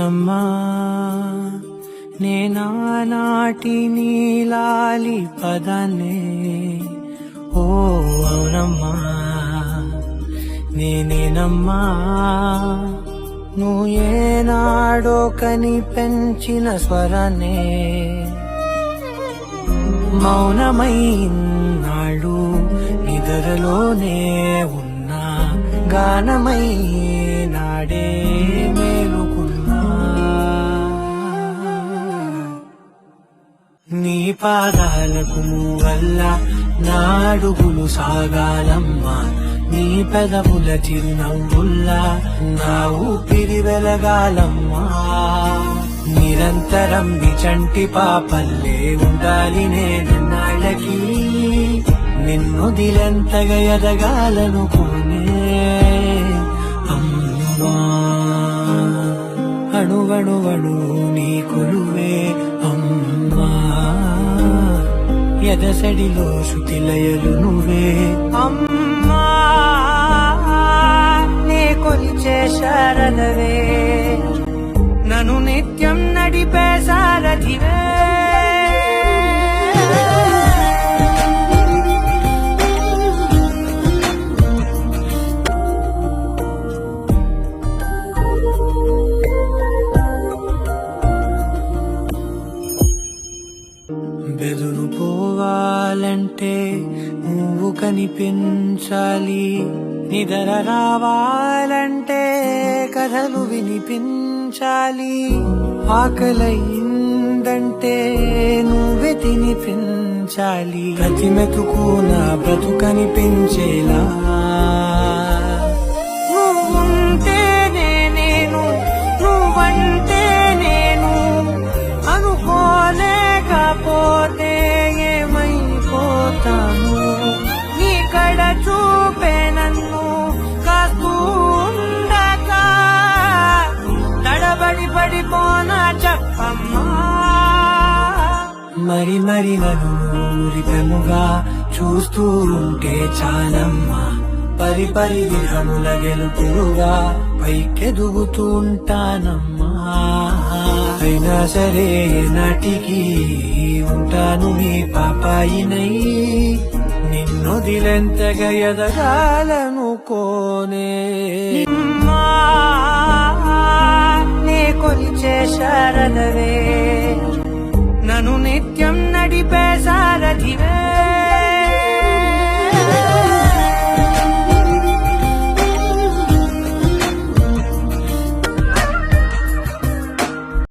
నేనేనమ్మా నేనానాటి నీలాలి పదనే ఓ అవునమ్మా నేనేనమ్మా నువ్వు ఏనాడో కని పెంచిన స్వరానే మౌనమైనాడు నిద్రలోనే ఉన్నా గానమై నాడే మేలుకున్నా నీ పాదాలకు వల్ల నా అడుగులు సాగాలమ్మా నీ పెదవుల చిరునవ్వుల్లా నా ఊపిరి వెలగాలమ్మా నిరంతరం చంటి పాపల్లే ఉండాలి నేను నాళ్ళకి నిన్ను దిలంతగా ఎదగాలనుకునే అమ్మా అణువణువణు నీ కొలువే అమ్మా ఎదసడిలో శృతిలయలు నువ్వే అమ్మా నే కొలిచే శారదవే నన్ను నిత్యం నడిపే సారథివే బెదురు పోవాలంటే నువ్వు కనిపించాలి నిద్ర రావాలంటే కథలు వినిపించాలి ఆకలైందంటే నువ్వే తినిపించాలి ప్రతి మెతుకు నా బ్రతుకనిపించేలా నువ్వుంటేనే నేను నువ్వంటే నేను అనుకోలేకపోతే ఏమైపోతాను నీ కడ చూపే నన్ను కాస్తుండగా తడబడి పడిపోనా చెప్పమ్మా మరి మరి నన్ను రితముగా చూస్తూ ఉంటే చాలమ్మా పరి పరి విధముల గెలుపులుగా పైకెదుగుతూ ఉంటానమ్మా అయినా సరే నాటికి ఉంటాను నీ పాపాయినై నిన్ను దిలెంతగా ఎదగాలనుకోనే నే కొలిచే శారదవే నన్ను నిత్యం నడిపే సారథివే